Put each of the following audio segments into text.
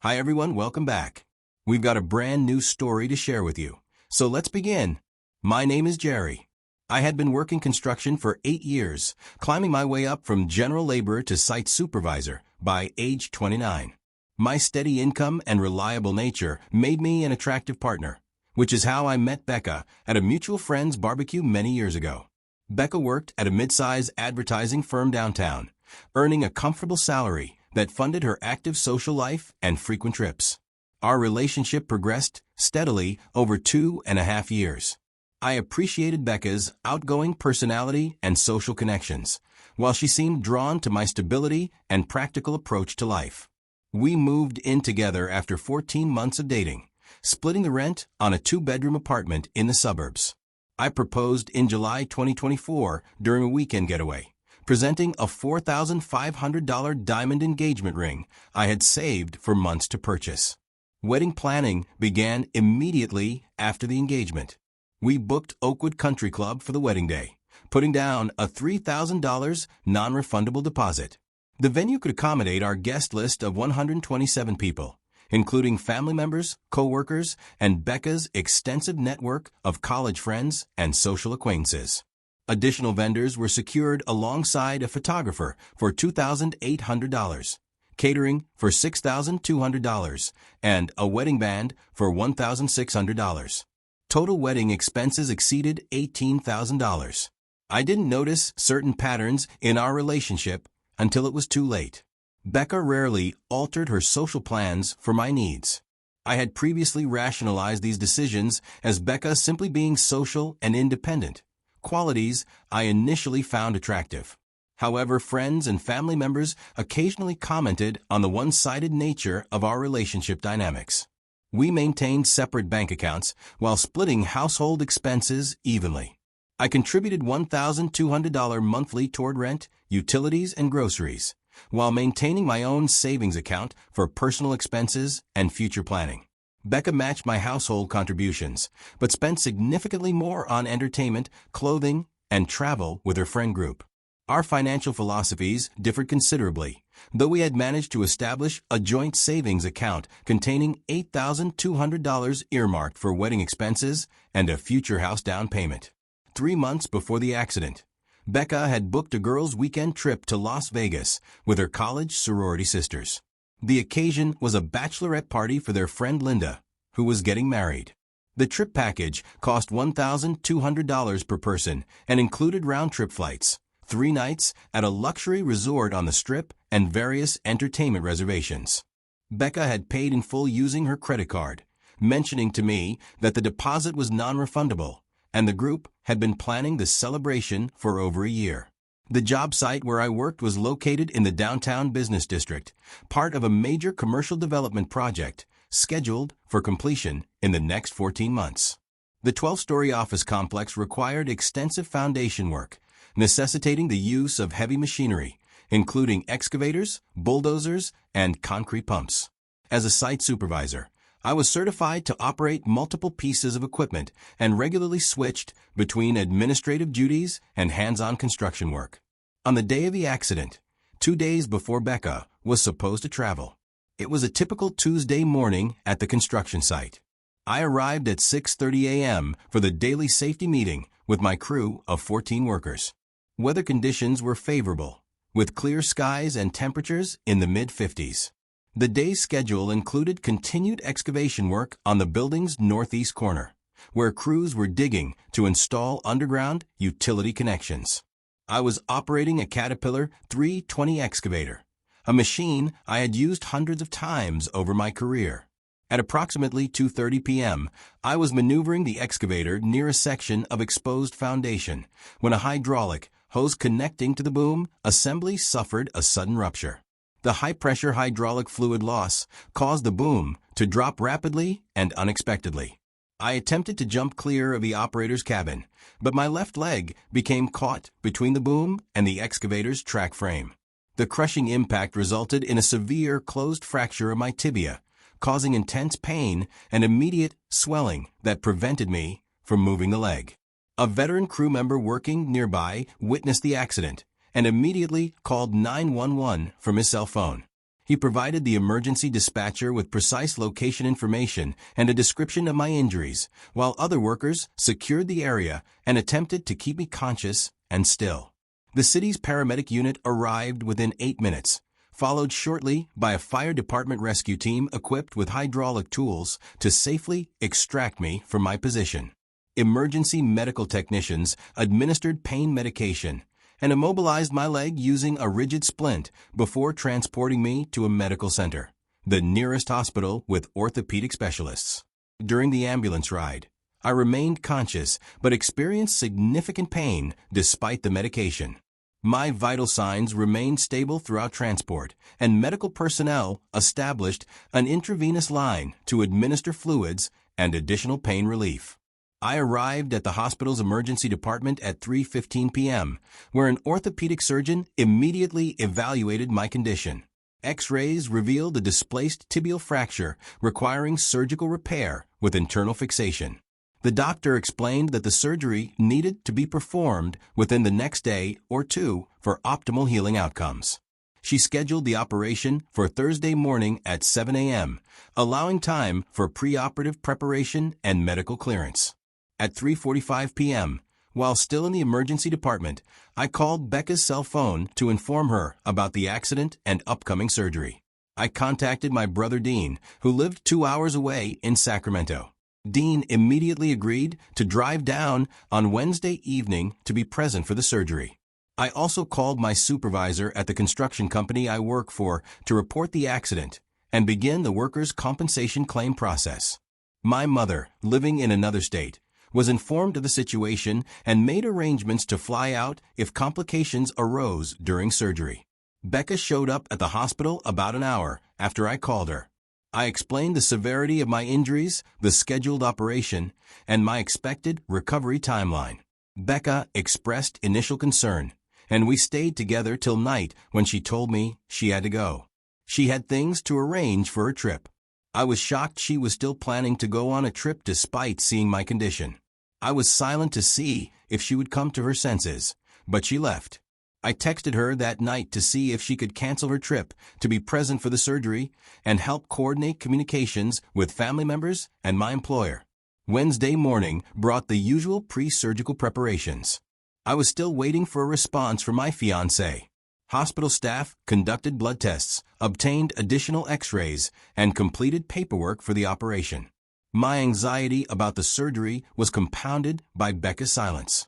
Hi everyone, welcome back. We've got a brand new story to share with you. So let's begin. My name is Jerry. I had been working construction for 8 years, climbing my way up from general laborer to site supervisor by age 29. My steady income and reliable nature made me an attractive partner, which is how I met Becca at a mutual friend's barbecue many years ago. Becca worked at a mid-size advertising firm downtown, earning a comfortable salary that funded her active social life and frequent trips. Our relationship progressed steadily over 2.5 years. I appreciated Becca's outgoing personality and social connections, while she seemed drawn to my stability and practical approach to life. We moved in together after 14 months of dating, splitting the rent on a 2-bedroom apartment in the suburbs. I proposed in July 2024 during a weekend getaway, presenting a $4,500 diamond engagement ring I had saved for months to purchase. Wedding planning began immediately after the engagement. We booked Oakwood Country Club for the wedding day, putting down a $3,000 non-refundable deposit. The venue could accommodate our guest list of 127 people, including family members, co-workers, and Becca's extensive network of college friends and social acquaintances. Additional vendors were secured alongside a photographer for $2,800, catering for $6,200, and a wedding band for $1,600. Total wedding expenses exceeded $18,000. I didn't notice certain patterns in our relationship until it was too late. Becca rarely altered her social plans for my needs. I had previously rationalized these decisions as Becca simply being social and independent, qualities I initially found attractive. However, friends and family members occasionally commented on the one-sided nature of our relationship dynamics. We maintained separate bank accounts while splitting household expenses evenly. I contributed $1,200 monthly toward rent, utilities, and groceries, while maintaining my own savings account for personal expenses and future planning. Becca matched my household contributions, but spent significantly more on entertainment, clothing, and travel with her friend group. Our financial philosophies differed considerably, though we had managed to establish a joint savings account containing $8,200 earmarked for wedding expenses and a future house down payment. 3 months before the accident, Becca had booked a girls' weekend trip to Las Vegas with her college sorority sisters. The occasion was a bachelorette party for their friend Linda, who was getting married. The trip package cost $1,200 per person and included round-trip flights, 3 nights at a luxury resort on the Strip, and various entertainment reservations. Becca had paid in full using her credit card, mentioning to me that the deposit was non-refundable, and the group had been planning the celebration for over a year. The job site where I worked was located in the downtown business district, part of a major commercial development project scheduled for completion in the next 14 months. The 12-story office complex required extensive foundation work, necessitating the use of heavy machinery, including excavators, bulldozers, and concrete pumps. As a site supervisor, I was certified to operate multiple pieces of equipment and regularly switched between administrative duties and hands-on construction work. On the day of the accident, 2 days before Becca was supposed to travel, it was a typical Tuesday morning at the construction site. I arrived at 6:30 a.m. for the daily safety meeting with my crew of 14 workers. Weather conditions were favorable, with clear skies and temperatures in the mid-50s. The day's schedule included continued excavation work on the building's northeast corner, where crews were digging to install underground utility connections. I was operating a Caterpillar 320 excavator, a machine I had used hundreds of times over my career. At approximately 2:30 p.m., I was maneuvering the excavator near a section of exposed foundation when a hydraulic hose connecting to the boom assembly suffered a sudden rupture. The high-pressure hydraulic fluid loss caused the boom to drop rapidly and unexpectedly. I attempted to jump clear of the operator's cabin, but my left leg became caught between the boom and the excavator's track frame. The crushing impact resulted in a severe closed fracture of my tibia, causing intense pain and immediate swelling that prevented me from moving the leg. A veteran crew member working nearby witnessed the accident and immediately called 911 from his cell phone. He provided the emergency dispatcher with precise location information and a description of my injuries, while other workers secured the area and attempted to keep me conscious and still. The city's paramedic unit arrived within 8 minutes, followed shortly by a fire department rescue team equipped with hydraulic tools to safely extract me from my position. Emergency medical technicians administered pain medication and immobilized my leg using a rigid splint before transporting me to a medical center, the nearest hospital with orthopedic specialists. During the ambulance ride, I remained conscious but experienced significant pain despite the medication. My vital signs remained stable throughout transport, and medical personnel established an intravenous line to administer fluids and additional pain relief. I arrived at the hospital's emergency department at 3:15 p.m., where an orthopedic surgeon immediately evaluated my condition. X-rays revealed a displaced tibial fracture requiring surgical repair with internal fixation. The doctor explained that the surgery needed to be performed within the next day or two for optimal healing outcomes. She scheduled the operation for Thursday morning at 7 a.m., allowing time for preoperative preparation and medical clearance. At 3:45 p.m., while still in the emergency department, I called Becca's cell phone to inform her about the accident and upcoming surgery. I contacted my brother Dean, who lived 2 hours away in Sacramento. Dean immediately agreed to drive down on Wednesday evening to be present for the surgery. I also called my supervisor at the construction company I work for to report the accident and begin the workers' compensation claim process. My mother, living in another state, was informed of the situation and made arrangements to fly out if complications arose during surgery. Becca showed up at the hospital about an hour after I called her. I explained the severity of my injuries, the scheduled operation, and my expected recovery timeline. Becca expressed initial concern, and we stayed together till night when she told me she had to go. She had things to arrange for her trip. I was shocked she was still planning to go on a trip despite seeing my condition. I was silent to see if she would come to her senses, but she left. I texted her that night to see if she could cancel her trip to be present for the surgery and help coordinate communications with family members and my employer. Wednesday morning brought the usual pre-surgical preparations. I was still waiting for a response from my fiancée. Hospital staff conducted blood tests, obtained additional X-rays, and completed paperwork for the operation. My anxiety about the surgery was compounded by Becca's silence.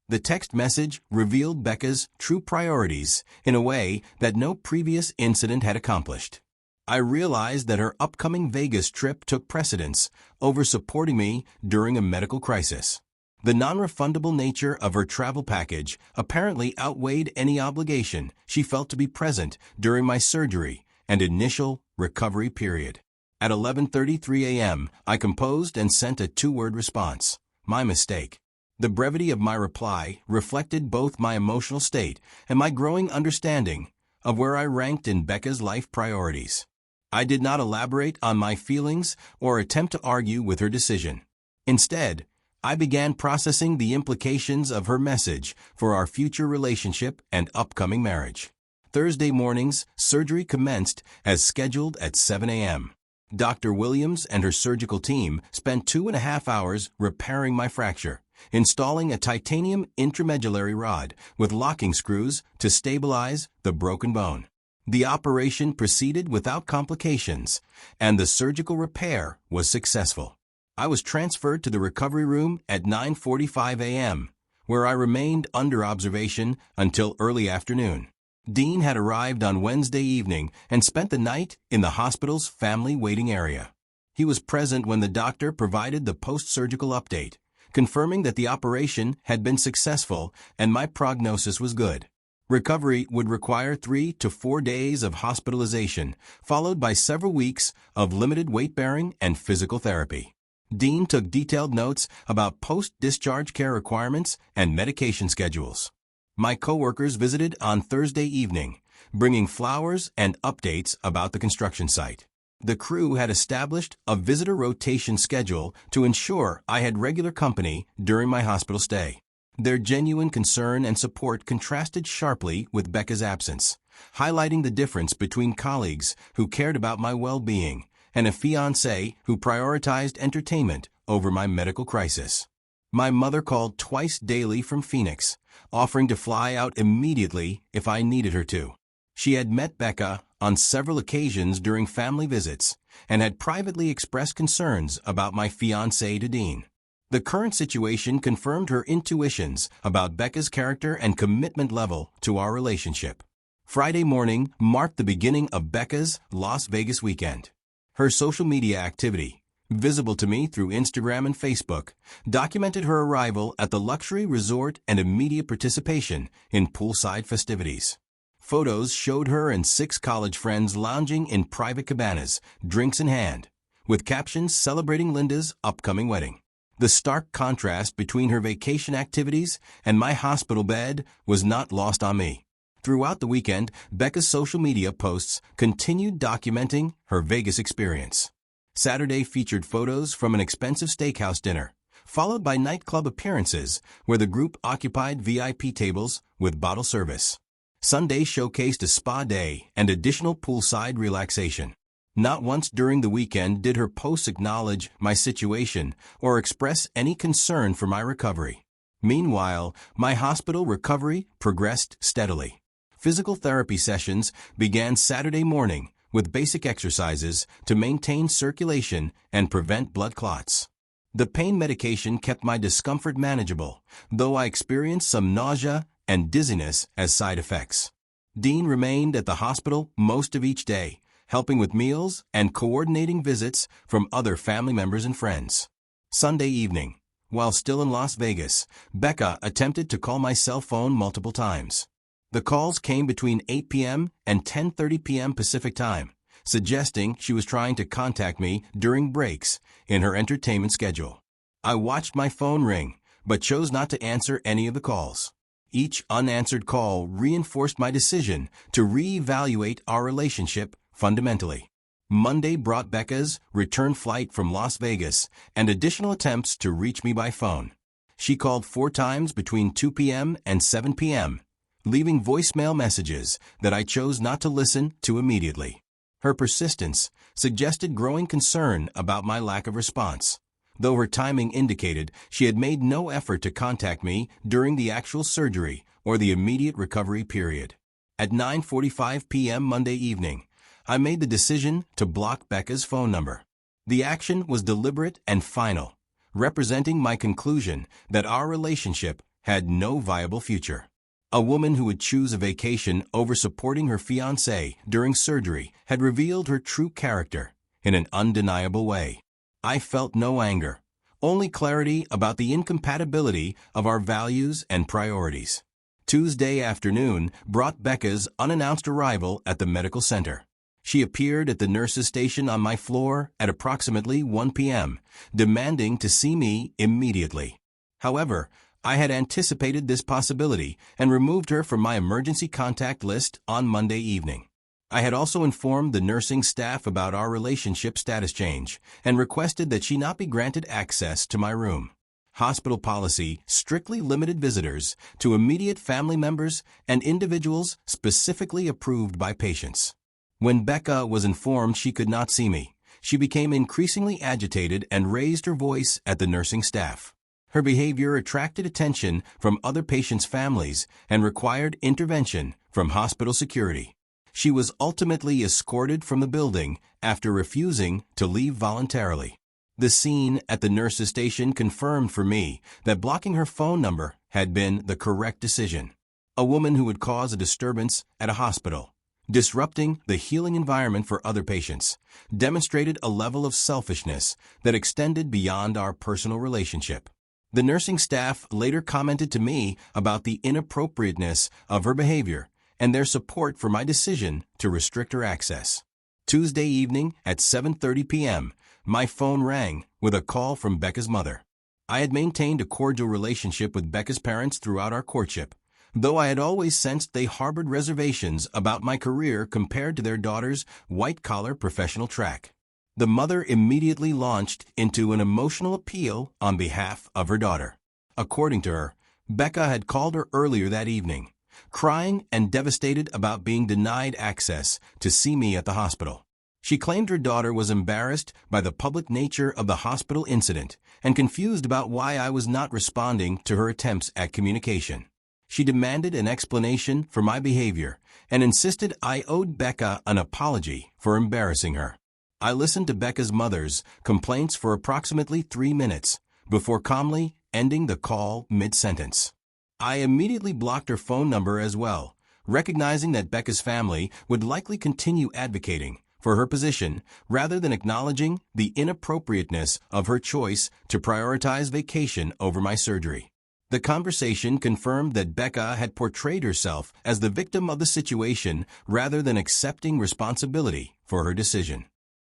The text message revealed Becca's true priorities in a way that no previous incident had accomplished. I realized that her upcoming Vegas trip took precedence over supporting me during a medical crisis. The non-refundable nature of her travel package apparently outweighed any obligation she felt to be present during my surgery and initial recovery period. At 11:33 a.m., I composed and sent a 2-word response. My mistake. The brevity of my reply reflected both my emotional state and my growing understanding of where I ranked in Becca's life priorities. I did not elaborate on my feelings or attempt to argue with her decision. Instead, I began processing the implications of her message for our future relationship and upcoming marriage. Thursday morning's surgery commenced as scheduled at 7 a.m. Dr. Williams and her surgical team spent 2.5 hours repairing my fracture, installing a titanium intramedullary rod with locking screws to stabilize the broken bone. The operation proceeded without complications, and the surgical repair was successful. I was transferred to the recovery room at 9:45 a.m., where I remained under observation until early afternoon. Dean had arrived on Wednesday evening and spent the night in the hospital's family waiting area. He was present when the doctor provided the post-surgical update, confirming that the operation had been successful and my prognosis was good. Recovery would require 3 to 4 days of hospitalization, followed by several weeks of limited weight-bearing and physical therapy. Dean took detailed notes about post-discharge care requirements and medication schedules. My coworkers visited on Thursday evening, bringing flowers and updates about the construction site. The crew had established a visitor rotation schedule to ensure I had regular company during my hospital stay. Their genuine concern and support contrasted sharply with Becca's absence, highlighting the difference between colleagues who cared about my well-being and a fiancé who prioritized entertainment over my medical crisis. My mother called twice daily from Phoenix, offering to fly out immediately if I needed her to. She had met Becca on several occasions during family visits and had privately expressed concerns about my fiancé to Dean. The current situation confirmed her intuitions about Becca's character and commitment level to our relationship. Friday morning marked the beginning of Becca's Las Vegas weekend. Her social media activity, visible to me through Instagram and Facebook, documented her arrival at the luxury resort and immediate participation in poolside festivities. Photos showed her and 6 college friends lounging in private cabanas, drinks in hand, with captions celebrating Linda's upcoming wedding. The stark contrast between her vacation activities and my hospital bed was not lost on me. Throughout the weekend, Becca's social media posts continued documenting her Vegas experience. Saturday featured photos from an expensive steakhouse dinner, followed by nightclub appearances where the group occupied VIP tables with bottle service. Sunday showcased a spa day and additional poolside relaxation. Not once during the weekend did her posts acknowledge my situation or express any concern for my recovery. Meanwhile, my hospital recovery progressed steadily. Physical therapy sessions began Saturday morning with basic exercises to maintain circulation and prevent blood clots. The pain medication kept my discomfort manageable, though I experienced some nausea and dizziness as side effects. Dean remained at the hospital most of each day, helping with meals and coordinating visits from other family members and friends. Sunday evening, while still in Las Vegas, Becca attempted to call my cell phone multiple times. The calls came between 8 p.m. and 10:30 p.m. Pacific Time, suggesting she was trying to contact me during breaks in her entertainment schedule. I watched my phone ring, but chose not to answer any of the calls. Each unanswered call reinforced my decision to reevaluate our relationship fundamentally. Monday brought Becca's return flight from Las Vegas and additional attempts to reach me by phone. She called 4 times between 2 p.m. and 7 p.m., leaving voicemail messages that I chose not to listen to immediately. Her persistence suggested growing concern about my lack of response, though her timing indicated she had made no effort to contact me during the actual surgery or the immediate recovery period. At 9:45 p.m. Monday evening, I made the decision to block Becca's phone number. The action was deliberate and final, representing my conclusion that our relationship had no viable future. A woman who would choose a vacation over supporting her fiancé during surgery had revealed her true character in an undeniable way. I felt no anger, only clarity about the incompatibility of our values and priorities. Tuesday afternoon brought Becca's unannounced arrival at the medical center. She appeared at the nurse's station on my floor at approximately 1 p.m., demanding to see me immediately. However, I had anticipated this possibility and removed her from my emergency contact list on Monday evening. I had also informed the nursing staff about our relationship status change and requested that she not be granted access to my room. Hospital policy strictly limited visitors to immediate family members and individuals specifically approved by patients. When Becca was informed she could not see me, she became increasingly agitated and raised her voice at the nursing staff. Her behavior attracted attention from other patients' families and required intervention from hospital security. She was ultimately escorted from the building after refusing to leave voluntarily. The scene at the nurse's station confirmed for me that blocking her phone number had been the correct decision. A woman who would cause a disturbance at a hospital, disrupting the healing environment for other patients, demonstrated a level of selfishness that extended beyond our personal relationship. The nursing staff later commented to me about the inappropriateness of her behavior and their support for my decision to restrict her access. Tuesday evening at 7:30 p.m., my phone rang with a call from Becca's mother. I had maintained a cordial relationship with Becca's parents throughout our courtship, though I had always sensed they harbored reservations about my career compared to their daughter's white-collar professional track. The mother immediately launched into an emotional appeal on behalf of her daughter. According to her, Becca had called her earlier that evening, crying and devastated about being denied access to see me at the hospital. She claimed her daughter was embarrassed by the public nature of the hospital incident and confused about why I was not responding to her attempts at communication. She demanded an explanation for my behavior and insisted I owed Becca an apology for embarrassing her. I listened to Becca's mother's complaints for approximately 3 minutes before calmly ending the call mid-sentence. I immediately blocked her phone number as well, recognizing that Becca's family would likely continue advocating for her position rather than acknowledging the inappropriateness of her choice to prioritize vacation over my surgery. The conversation confirmed that Becca had portrayed herself as the victim of the situation rather than accepting responsibility for her decision.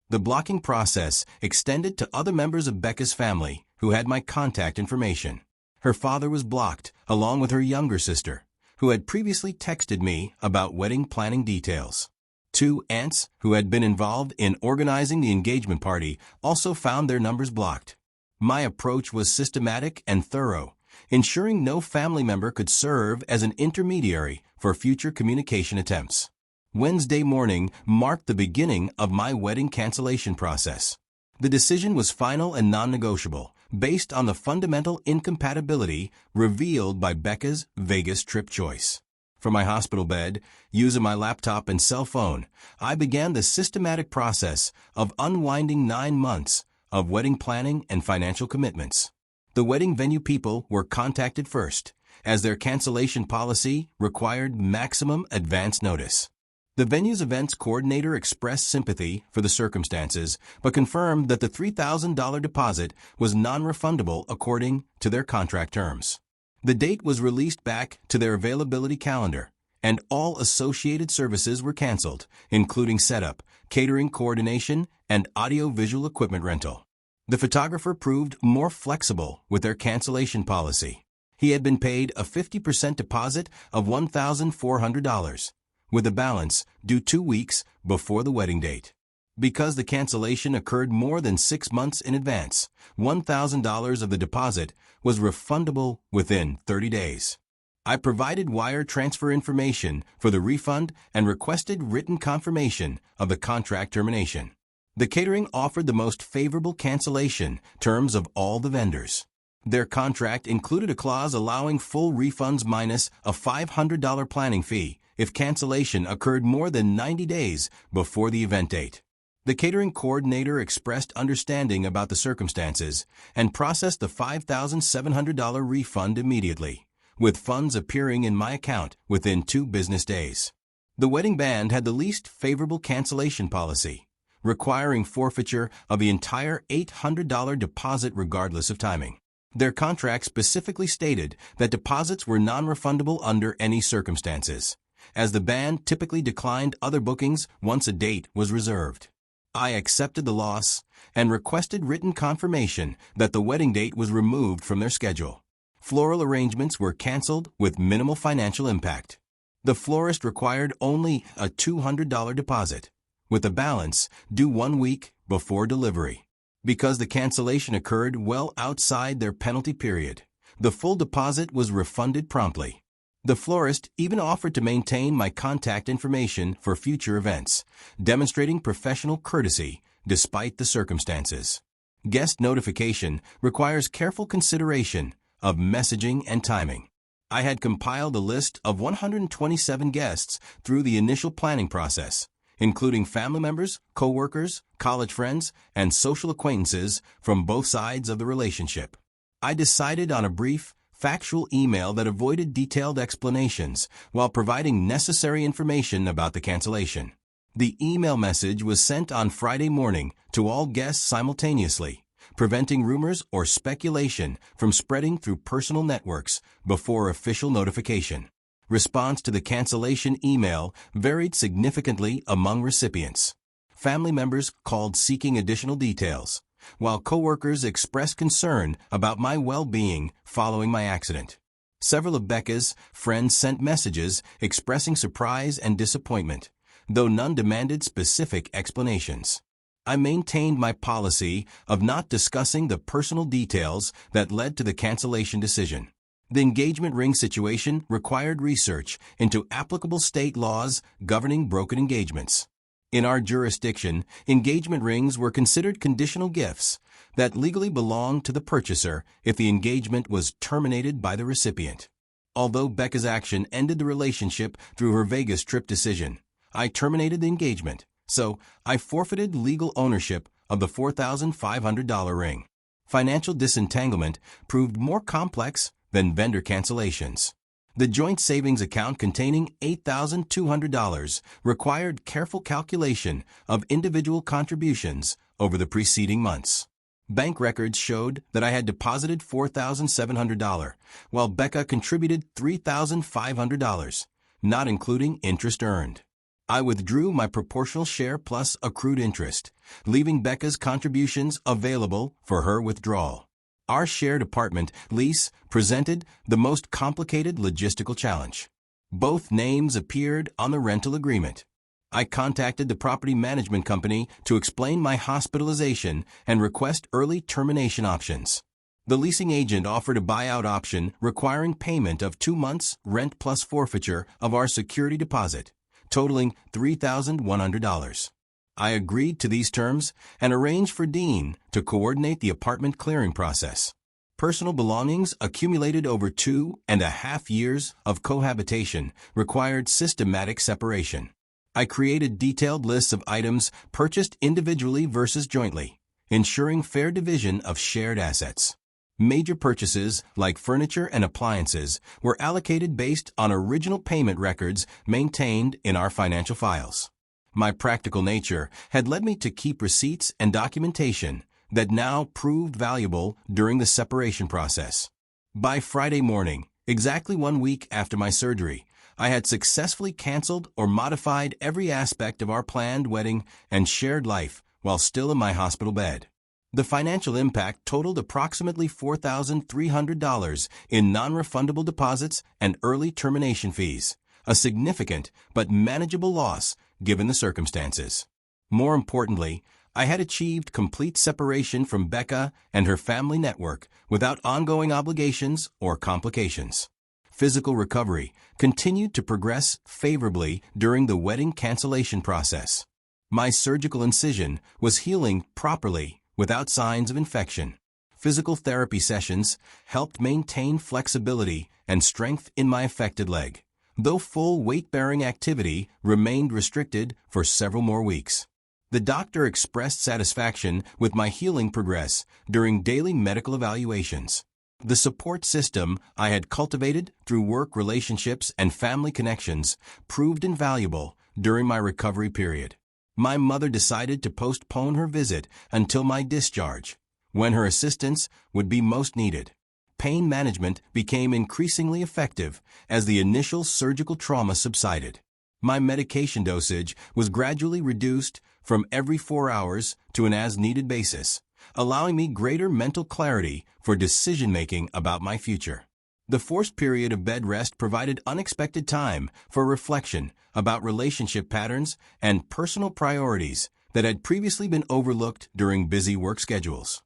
The blocking process extended to other members of Becca's family who had my contact information. Her father was blocked, along with her younger sister, who had previously texted me about wedding planning details. 2 aunts who had been involved in organizing the engagement party also found their numbers blocked. My approach was systematic and thorough, ensuring no family member could serve as an intermediary for future communication attempts. Wednesday morning marked the beginning of my wedding cancellation process. The decision was final and non-negotiable, based on the fundamental incompatibility revealed by Becca's Vegas trip choice. From my hospital bed, using my laptop and cell phone, I began the systematic process of unwinding 9 months of wedding planning and financial commitments. The wedding venue people were contacted first, as their cancellation policy required maximum advance notice. The venue's events coordinator expressed sympathy for the circumstances, but confirmed that the $3,000 deposit was non-refundable according to their contract terms. The date was released back to their availability calendar, and all associated services were canceled, including setup, catering coordination, and audio-visual equipment rental. The photographer proved more flexible with their cancellation policy. He had been paid a 50% deposit of $1,400, with a balance due 2 weeks before the wedding date. Because the cancellation occurred more than 6 months in advance, $1,000 of the deposit was refundable within 30 days. I provided wire transfer information for the refund and requested written confirmation of the contract termination. The catering offered the most favorable cancellation terms of all the vendors. Their contract included a clause allowing full refunds minus a $500 planning fee if cancellation occurred more than 90 days before the event date. The catering coordinator expressed understanding about the circumstances and processed the $5,700 refund immediately, with funds appearing in my account within 2 business days. The wedding band had the least favorable cancellation policy, requiring forfeiture of the entire $800 deposit regardless of timing. Their contract specifically stated that deposits were non-refundable under any circumstances, as the band typically declined other bookings once a date was reserved. I accepted the loss and requested written confirmation that the wedding date was removed from their schedule. Floral arrangements were canceled with minimal financial impact. The florist required only a $200 deposit, with the balance due 1 week before delivery. Because the cancellation occurred well outside their penalty period, the full deposit was refunded promptly. The florist even offered to maintain my contact information for future events, demonstrating professional courtesy despite the circumstances. Guest notification requires careful consideration of messaging and timing. I had compiled a list of 127 guests through the initial planning process, including family members, co-workers, college friends, and social acquaintances from both sides of the relationship. I decided on a brief, factual email that avoided detailed explanations while providing necessary information about the cancellation. The email message was sent on Friday morning to all guests simultaneously, preventing rumors or speculation from spreading through personal networks before official notification. Response to the cancellation email varied significantly among recipients. Family members called seeking additional details, while coworkers expressed concern about my well-being following my accident. Several of Becca's friends sent messages expressing surprise and disappointment, though none demanded specific explanations. I maintained my policy of not discussing the personal details that led to the cancellation decision. The engagement ring situation required research into applicable state laws governing brokered engagements. In our jurisdiction, engagement rings were considered conditional gifts that legally belonged to the purchaser if the engagement was terminated by the recipient. Although Becca's action ended the relationship through her Vegas trip decision, I terminated the engagement, so I forfeited legal ownership of the $4,500 ring. Financial disentanglement proved more complex than vendor cancellations. The joint savings account containing $8,200 required careful calculation of individual contributions over the preceding months. Bank records showed that I had deposited $4,700, while Becca contributed $3,500, not including interest earned. I withdrew my proportional share plus accrued interest, leaving Becca's contributions available for her withdrawal. Our shared apartment lease presented the most complicated logistical challenge. Both names appeared on the rental agreement. I contacted the property management company to explain my hospitalization and request early termination options. The leasing agent offered a buyout option requiring payment of 2 months' rent plus forfeiture of our security deposit, totaling $3,100. I agreed to these terms and arranged for Dean to coordinate the apartment clearing process. Personal belongings accumulated over 2.5 years of cohabitation required systematic separation. I created detailed lists of items purchased individually versus jointly, ensuring fair division of shared assets. Major purchases, like furniture and appliances, were allocated based on original payment records maintained in our financial files. My practical nature had led me to keep receipts and documentation that now proved valuable during the separation process. By Friday morning, exactly 1 week after my surgery, I had successfully canceled or modified every aspect of our planned wedding and shared life while still in my hospital bed. The financial impact totaled approximately $4,300 in non-refundable deposits and early termination fees, a significant but manageable loss given the circumstances. More importantly, I had achieved complete separation from Becca and her family network without ongoing obligations or complications. Physical recovery continued to progress favorably during the wedding cancellation process. My surgical incision was healing properly without signs of infection. Physical therapy sessions helped maintain flexibility and strength in my affected leg, though full weight-bearing activity remained restricted for several more weeks. The doctor expressed satisfaction with my healing progress during daily medical evaluations. The support system I had cultivated through work relationships and family connections proved invaluable during my recovery period. My mother decided to postpone her visit until my discharge, when her assistance would be most needed. Pain management became increasingly effective as the initial surgical trauma subsided. My medication dosage was gradually reduced from every 4 hours to an as-needed basis, allowing me greater mental clarity for decision-making about my future. The forced period of bed rest provided unexpected time for reflection about relationship patterns and personal priorities that had previously been overlooked during busy work schedules.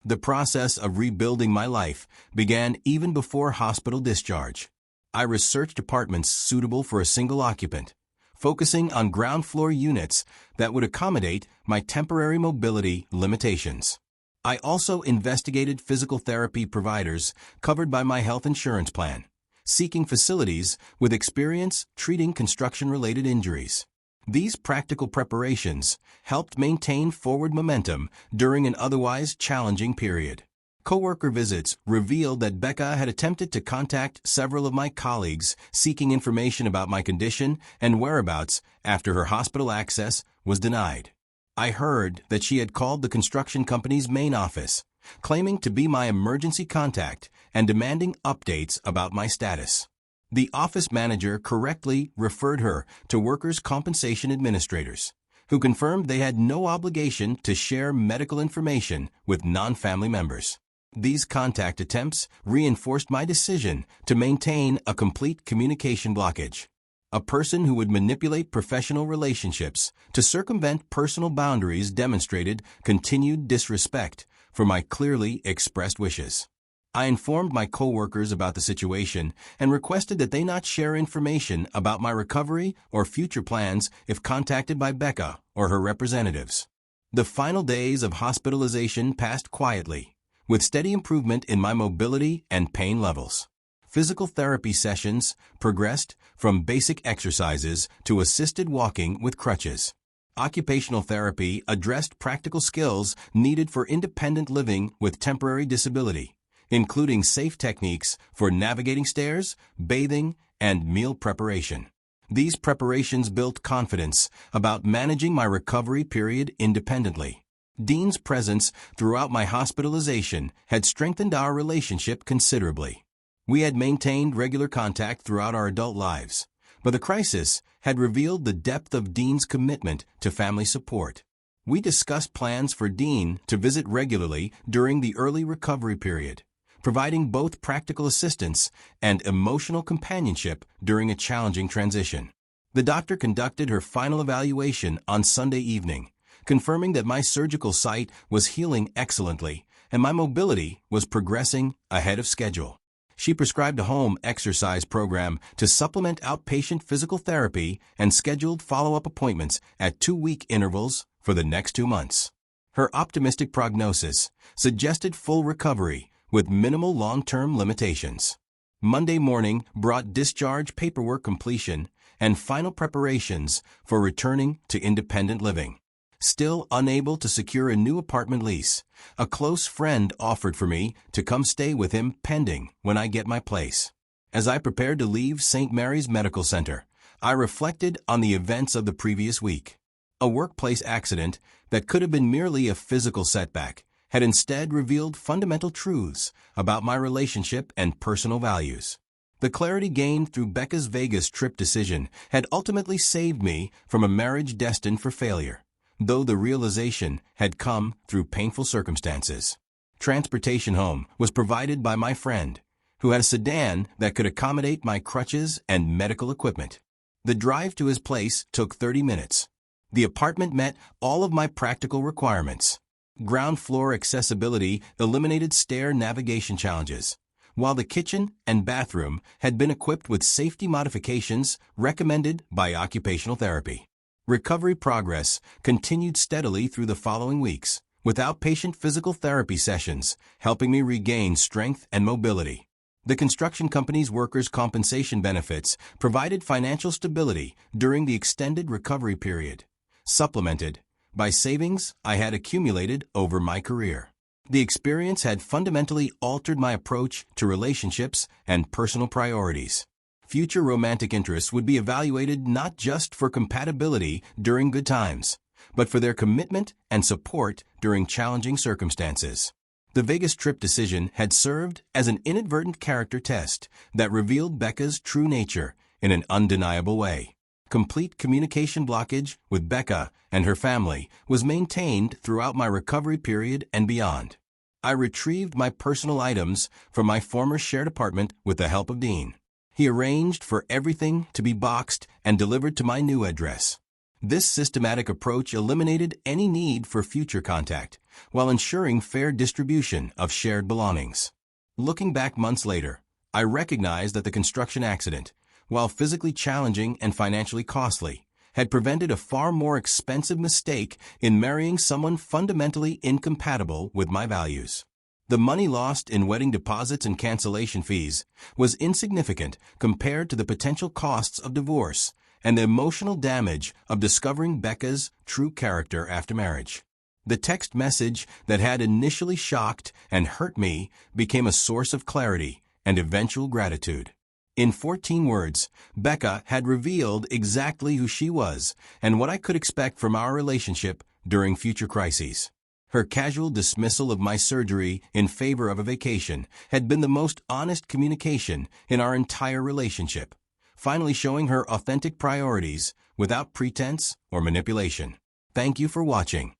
The process of rebuilding my life began even before hospital discharge. I researched apartments suitable for a single occupant, focusing on ground floor units that would accommodate my temporary mobility limitations. I also investigated physical therapy providers covered by my health insurance plan, seeking facilities with experience treating construction-related injuries. These practical preparations helped maintain forward momentum during an otherwise challenging period. Coworker visits revealed that Becca had attempted to contact several of my colleagues seeking information about my condition and whereabouts after her hospital access was denied. I heard that she had called the construction company's main office, claiming to be my emergency contact and demanding updates about my status. The office manager correctly referred her to workers' compensation administrators, who confirmed they had no obligation to share medical information with non-family members. These contact attempts reinforced my decision to maintain a complete communication blockage. A person who would manipulate professional relationships to circumvent personal boundaries demonstrated continued disrespect for my clearly expressed wishes. I informed my coworkers about the situation and requested that they not share information about my recovery or future plans if contacted by Becca or her representatives. The final days of hospitalization passed quietly, with steady improvement in my mobility and pain levels. Physical therapy sessions progressed from basic exercises to assisted walking with crutches. Occupational therapy addressed practical skills needed for independent living with temporary disability, including safe techniques for navigating stairs, bathing, and meal preparation. These preparations built confidence about managing my recovery period independently. Dean's presence throughout my hospitalization had strengthened our relationship considerably. We had maintained regular contact throughout our adult lives, but the crisis had revealed the depth of Dean's commitment to family support. We discussed plans for Dean to visit regularly during the early recovery period, providing both practical assistance and emotional companionship during a challenging transition. The doctor conducted her final evaluation on Sunday evening, confirming that my surgical site was healing excellently and my mobility was progressing ahead of schedule. She prescribed a home exercise program to supplement outpatient physical therapy and scheduled follow-up appointments at 2-week intervals for the next 2 months. Her optimistic prognosis suggested full recovery with minimal long-term limitations. Monday morning brought discharge paperwork completion and final preparations for returning to independent living. Still unable to secure a new apartment lease, a close friend offered for me to come stay with him pending when I get my place. As I prepared to leave St. Mary's Medical Center, I reflected on the events of the previous week. A workplace accident that could have been merely a physical setback had instead revealed fundamental truths about my relationship and personal values. The clarity gained through Becca's Vegas trip decision had ultimately saved me from a marriage destined for failure, though the realization had come through painful circumstances. Transportation home was provided by my friend, who had a sedan that could accommodate my crutches and medical equipment. The drive to his place took 30 minutes. The apartment met all of my practical requirements. Ground floor accessibility eliminated stair navigation challenges, while the kitchen and bathroom had been equipped with safety modifications recommended by occupational therapy. Recovery progress continued steadily through the following weeks, with outpatient physical therapy sessions helping me regain strength and mobility. The construction company's workers' compensation benefits provided financial stability during the extended recovery period, supplemented by savings I had accumulated over my career. The experience had fundamentally altered my approach to relationships and personal priorities. Future romantic interests would be evaluated not just for compatibility during good times, but for their commitment and support during challenging circumstances. The Vegas trip decision had served as an inadvertent character test that revealed Becca's true nature in an undeniable way. Complete communication blockage with Becca and her family was maintained throughout my recovery period and beyond. I retrieved my personal items from my former shared apartment with the help of Dean. He arranged for everything to be boxed and delivered to my new address. This systematic approach eliminated any need for future contact, while ensuring fair distribution of shared belongings. Looking back months later, I recognized that the construction accident, while physically challenging and financially costly, had prevented a far more expensive mistake in marrying someone fundamentally incompatible with my values. The money lost in wedding deposits and cancellation fees was insignificant compared to the potential costs of divorce and the emotional damage of discovering Becca's true character after marriage. The text message that had initially shocked and hurt me became a source of clarity and eventual gratitude. In 14 words, Becca had revealed exactly who she was and what I could expect from our relationship during future crises. Her casual dismissal of my surgery in favor of a vacation had been the most honest communication in our entire relationship, finally showing her authentic priorities without pretense or manipulation. Thank you for watching.